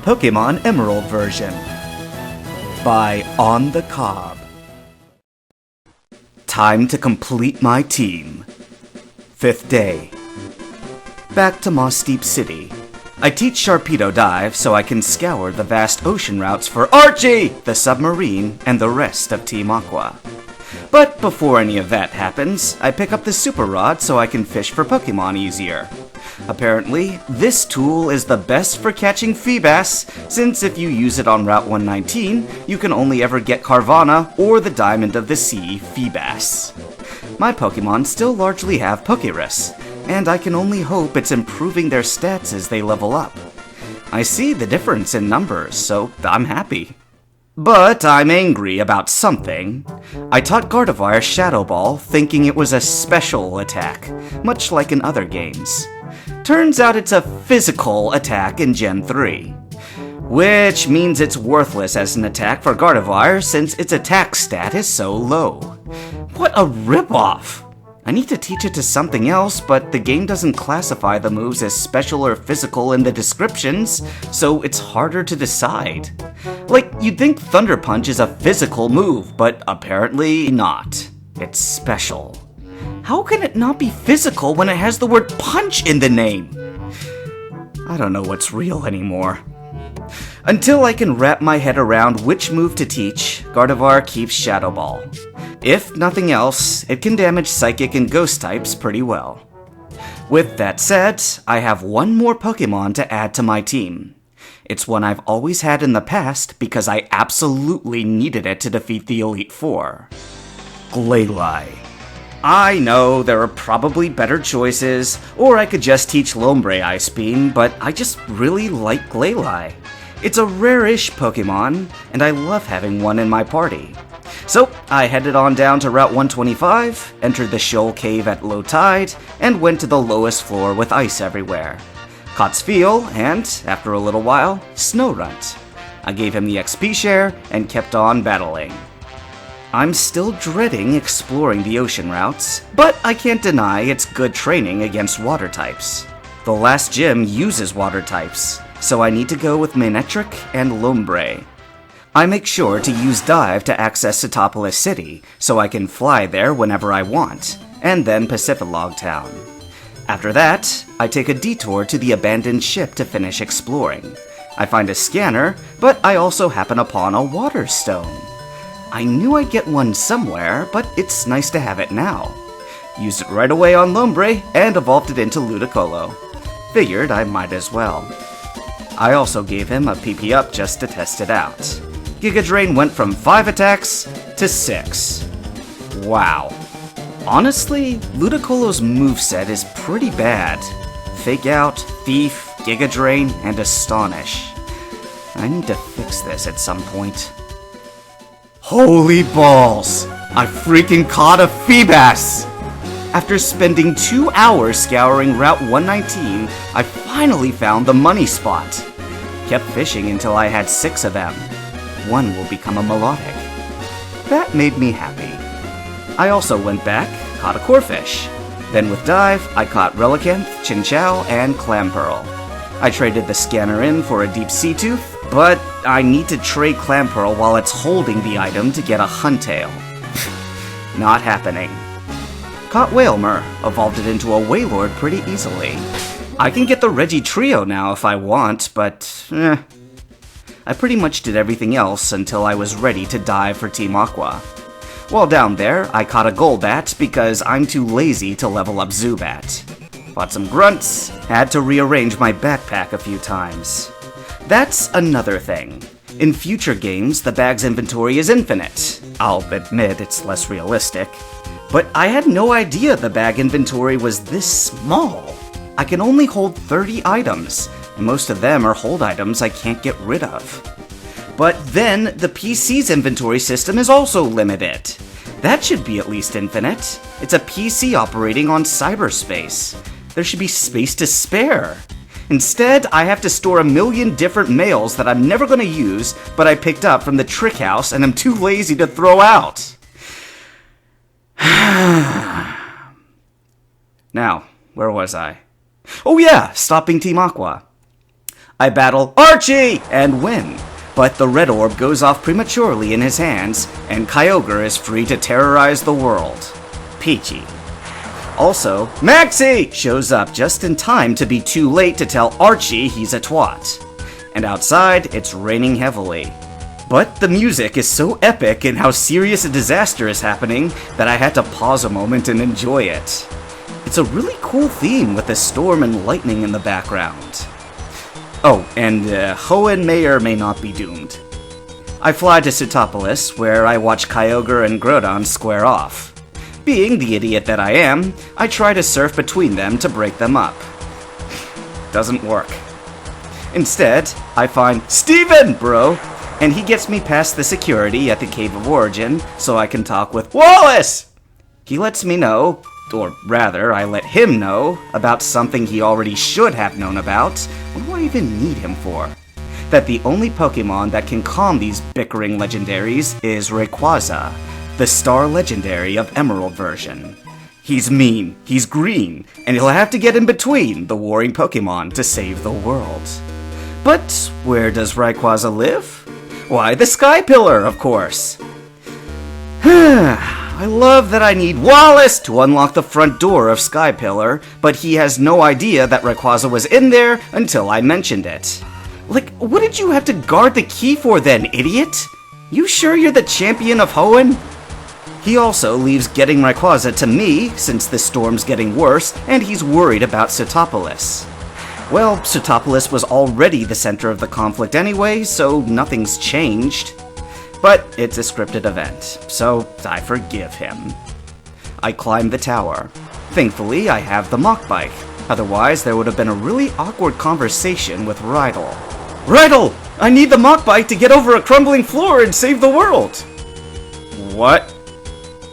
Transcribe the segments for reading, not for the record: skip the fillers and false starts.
Pokemon Emerald version by OnTheCobb. Time to complete my team. 5th day. Back to Moss Deep City. I teach Sharpedo Dive so I can scour the vast ocean routes for Archie, the submarine, and the rest of Team Aqua. But before any of that happens, I pick up the Super Rod so I can fish for Pokemon easier. Apparently, this tool is the best for catching Feebas, since if you use it on Route 119, you can only ever get Carvanha or the Diamond of the Sea Feebas. My Pokemon still largely have Pokerus, and I can only hope it's improving their stats as they level up. I see the difference in numbers, so I'm happy. But I'm angry about something. I taught Gardevoir Shadow Ball thinking it was a special attack, much like in other games. Turns out it's a physical attack in Gen 3. Which means it's worthless as an attack for Gardevoir since its attack stat is so low. What a ripoff! I need to teach it to something else, but the game doesn't classify the moves as special or physical in the descriptions, so it's harder to decide. Like, you'd think Thunder Punch is a physical move, but apparently not. It's special. How can it not be physical when it has the word punch in the name? I don't know what's real anymore. Until I can wrap my head around which move to teach, Gardevoir keeps Shadow Ball. If nothing else, it can damage Psychic and Ghost types pretty well. With that said, I have one more Pokemon to add to my team. It's one I've always had in the past because I absolutely needed it to defeat the Elite Four. Glalie. I know there are probably better choices, or I could just teach Lombre Ice Beam, but I just really like Glalie. It's a rare-ish Pokemon, and I love having one in my party. So I headed on down to Route 125, entered the Shoal Cave at low tide, and went to the lowest floor with ice everywhere. Caught Spheal, and, after a little while, Snorunt. I gave him the XP share, and kept on battling. I'm still dreading exploring the ocean routes, but I can't deny it's good training against water types. The last gym uses water types, so I need to go with Manectric and Lombre. I make sure to use Dive to access Setopolis City, so I can fly there whenever I want, and then Pacifilog Town. After that, I take a detour to the abandoned ship to finish exploring. I find a scanner, but I also happen upon a water stone. I knew I'd get one somewhere, but it's nice to have it now. Used it right away on Lombre and evolved it into Ludicolo. Figured I might as well. I also gave him a PP up just to test it out. Giga Drain went from 5 attacks to 6. Wow. Honestly, Ludicolo's moveset is pretty bad. Fake Out, Thief, Giga Drain, and Astonish. I need to fix this at some point. Holy balls! I freaking caught a Feebas! After spending 2 hours scouring Route 119, I finally found the money spot. Kept fishing until I had 6 of them. One will become a melodic. That made me happy. I also went back, caught a Corphish. Then with Dive, I caught Relicanth, Chinchou, and Clamperl. I traded the scanner in for a Deep Sea Tooth, but I need to trade Clamperl while it's holding the item to get a Huntail. Not happening. Caught Wailmer, evolved it into a Wailord pretty easily. I can get the Reggie Trio now if I want, but I pretty much did everything else until I was ready to dive for Team Aqua. While down there, I caught a Golbat because I'm too lazy to level up Zubat. Fought some grunts, had to rearrange my backpack a few times. That's another thing. In future games, the bag's inventory is infinite. I'll admit it's less realistic. But I had no idea the bag inventory was this small. I can only hold 30 items, and most of them are hold items I can't get rid of. But then, the PC's inventory system is also limited. That should be at least infinite. It's a PC operating on cyberspace. There should be space to spare. Instead, I have to store a million different mails that I'm never going to use, but I picked up from the trick house and I'm too lazy to throw out. Now, where was I? Oh yeah, stopping Team Aqua. I battle Archie and win, but the red orb goes off prematurely in his hands, and Kyogre is free to terrorize the world. Peachy. Also, Maxie shows up just in time to be too late to tell Archie he's a twat. And outside, it's raining heavily. But the music is so epic in how serious a disaster is happening that I had to pause a moment and enjoy it. It's a really cool theme with the storm and lightning in the background. Oh, and Hoenn may or may not be doomed. I fly to Sootopolis, where I watch Kyogre and Groudon square off. Being the idiot that I am, I try to surf between them to break them up. Doesn't work. Instead, I find Steven, bro, and he gets me past the security at the Cave of Origin so I can talk with Wallace! He lets me know, or rather, I let him know, about something he already should have known about. What do I even need him for? That the only Pokemon that can calm these bickering legendaries is Rayquaza, the Star Legendary of Emerald version. He's mean, he's green, and he'll have to get in between the warring Pokemon to save the world. But where does Rayquaza live? Why, the Sky Pillar, of course. I love that I need Wallace to unlock the front door of Sky Pillar, but he has no idea that Rayquaza was in there until I mentioned it. Like, what did you have to guard the key for then, idiot? You sure you're the champion of Hoenn? He also leaves getting Rayquaza to me, since the storm's getting worse, and he's worried about Sootopolis. Well, Sootopolis was already the center of the conflict anyway, so nothing's changed. But it's a scripted event, so I forgive him. I climb the tower. Thankfully, I have the Mach Bike. Otherwise, there would have been a really awkward conversation with Rydell. Rydell! I need the Mach Bike to get over a crumbling floor and save the world! What?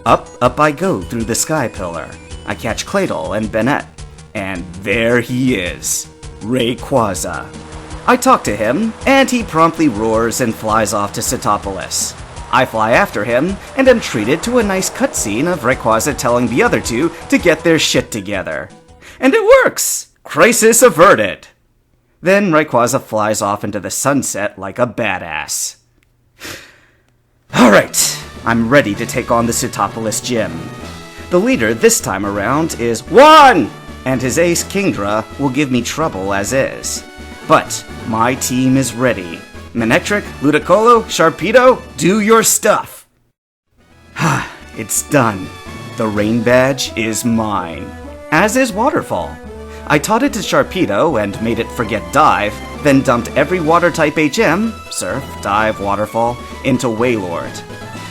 Up I go through the Sky Pillar. I catch Claydol and Bennett. And there he is. Rayquaza. I talk to him, and he promptly roars and flies off to Sootopolis. I fly after him, and am treated to a nice cutscene of Rayquaza telling the other two to get their shit together. And it works! Crisis averted! Then Rayquaza flies off into the sunset like a badass. Alright, I'm ready to take on the Sootopolis gym. The leader this time around is Juan! And his ace Kingdra will give me trouble as is. But my team is ready. Manectric, Ludicolo, Sharpedo, do your stuff! It's done. The rain badge is mine. As is Waterfall. I taught it to Sharpedo and made it forget Dive, then dumped every water-type HM, Surf, Dive, Waterfall, into Wailord.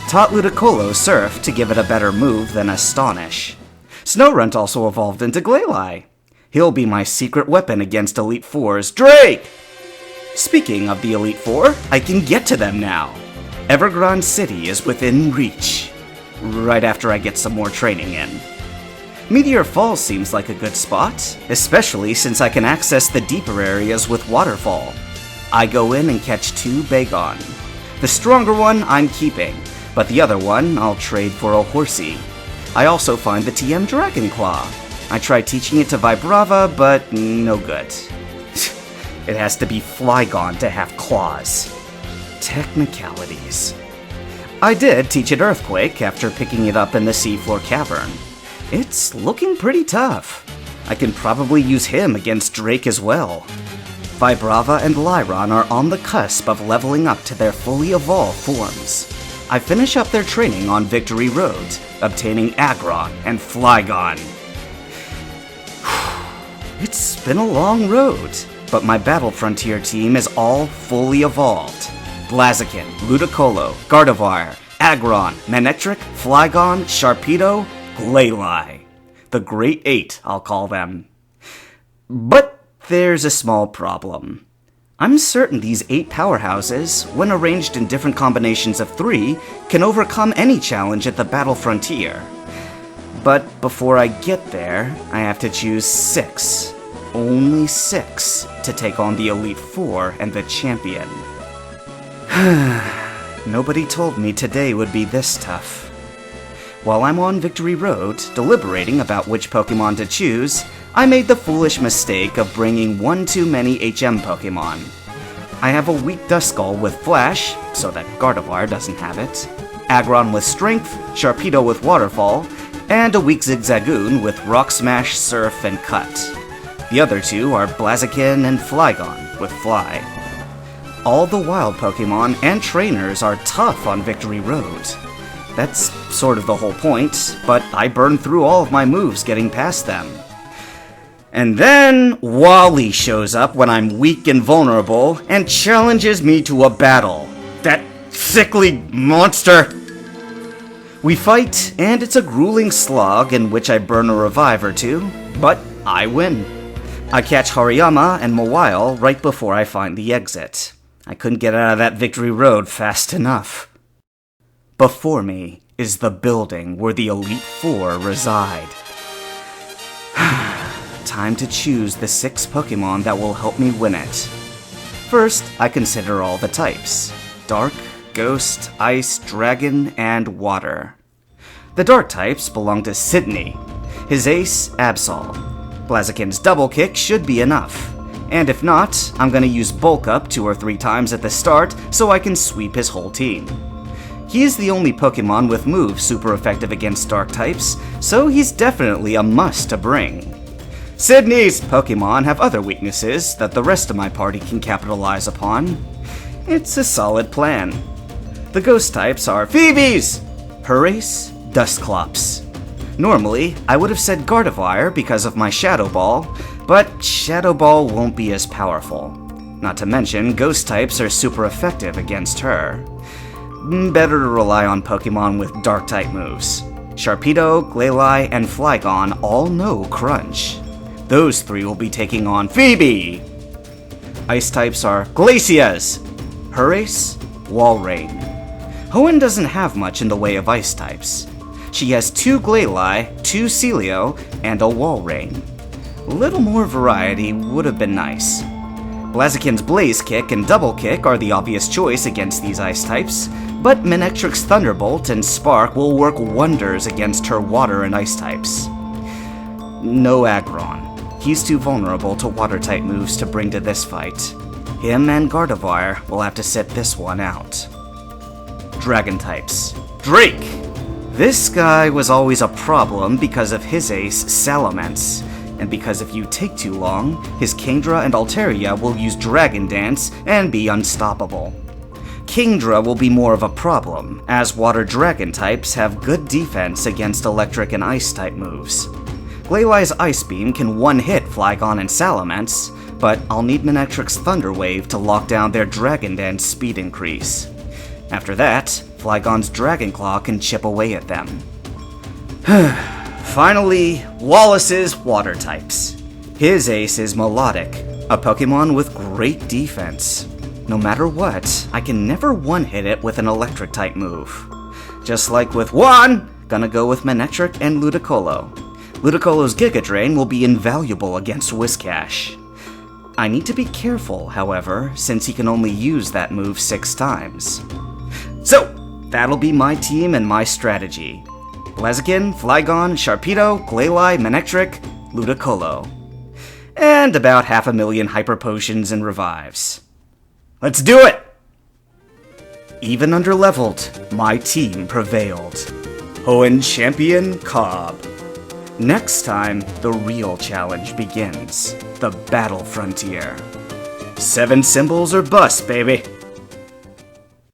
Taught Ludicolo Surf to give it a better move than Astonish. Snorunt also evolved into Glalie. He'll be my secret weapon against Elite Four's Drake! Speaking of the Elite Four, I can get to them now. Evergrande City is within reach. Right after I get some more training in. Meteor Falls seems like a good spot, especially since I can access the deeper areas with Waterfall. I go in and catch 2 Bagon. The stronger one I'm keeping, but the other one I'll trade for a Horsey. I also find the TM Dragonclaw. I tried teaching it to Vibrava, but no good. It has to be Flygon to have claws. Technicalities. I did teach it Earthquake after picking it up in the seafloor cavern. It's looking pretty tough. I can probably use him against Drake as well. Vibrava and Lyron are on the cusp of leveling up to their fully evolved forms. I finish up their training on Victory Road, obtaining Aggron and Flygon. It's been a long road, but my Battle Frontier team is all fully evolved. Blaziken, Ludicolo, Gardevoir, Aggron, Manectric, Flygon, Sharpedo, Glalie. The Great 8, I'll call them. But there's a small problem. I'm certain these 8 powerhouses, when arranged in different combinations of 3, can overcome any challenge at the Battle Frontier. But before I get there, I have to choose 6. Only 6 to take on the Elite Four and the Champion. Nobody told me today would be this tough. While I'm on Victory Road, deliberating about which Pokemon to choose, I made the foolish mistake of bringing one too many HM Pokemon. I have a weak Duskull with Flash, so that Gardevoir doesn't have it, Aggron with Strength, Sharpedo with Waterfall, and a weak Zigzagoon with Rock Smash, Surf, and Cut. The other two are Blaziken and Flygon with Fly. All the wild Pokemon and trainers are tough on Victory Road. That's sort of the whole point, but I burned through all of my moves getting past them. And then Wally shows up when I'm weak and vulnerable and challenges me to a battle. That sickly monster! We fight, and it's a grueling slog in which I burn a revive or two, but I win. I catch Hariyama and Mawile right before I find the exit. I couldn't get out of that Victory Road fast enough. Before me is the building where the Elite Four reside. Time to choose the 6 Pokemon that will help me win it. First, I consider all the types: Dark, Ghost, Ice, Dragon, and Water. The Dark types belong to Sydney. His ace, Absol. Blaziken's Double Kick should be enough. And if not, I'm gonna use Bulk Up 2 or 3 times at the start so I can sweep his whole team. He is the only Pokemon with moves super effective against Dark types, so he's definitely a must to bring. Sydney's Pokemon have other weaknesses that the rest of my party can capitalize upon. It's a solid plan. The Ghost types are Phoebes, Hurace, Dusclops. Normally, I would have said Gardevoir because of my Shadow Ball, but Shadow Ball won't be as powerful. Not to mention, Ghost types are super effective against her. Better to rely on Pokemon with Dark-type moves. Sharpedo, Glalie, and Flygon all know Crunch. Those 3 will be taking on Phoebe! Ice types are Glacias, Hurace, Walrein. Hoenn doesn't have much in the way of ice types. She has 2 Glalie, 2 Celio, and a Walrein. A little more variety would have been nice. Blaziken's Blaze Kick and Double Kick are the obvious choice against these ice types, but Manectric's Thunderbolt and Spark will work wonders against her water and ice types. No Aggron. He's too vulnerable to water-type moves to bring to this fight. Him and Gardevoir will have to sit this one out. Dragon types. Drake! This guy was always a problem because of his ace, Salamence, and because if you take too long, his Kingdra and Altaria will use Dragon Dance and be unstoppable. Kingdra will be more of a problem, as water dragon types have good defense against electric and ice type moves. Glaylai's Ice Beam can one-hit Flygon and Salamence, but I'll need Manectric's Thunder Wave to lock down their Dragon Dance speed increase. After that, Flygon's Dragon Claw can chip away at them. Finally, Wallace's water types. His ace is Melodic, a Pokemon with great defense. No matter what, I can never one-hit it with an electric type move. Just like with one, gonna go with Manectric and Ludicolo. Ludicolo's Giga Drain will be invaluable against Whiscash. I need to be careful, however, since he can only use that move 6 times. So, that'll be my team and my strategy. Blaziken, Flygon, Sharpedo, Glalie, Manectric, Ludicolo. And about 500,000 Hyper Potions and Revives. Let's do it! Even under-leveled, my team prevailed. Hoenn champion Cobb. Next time, the real challenge begins. The battle frontier. 7 symbols or bust, baby.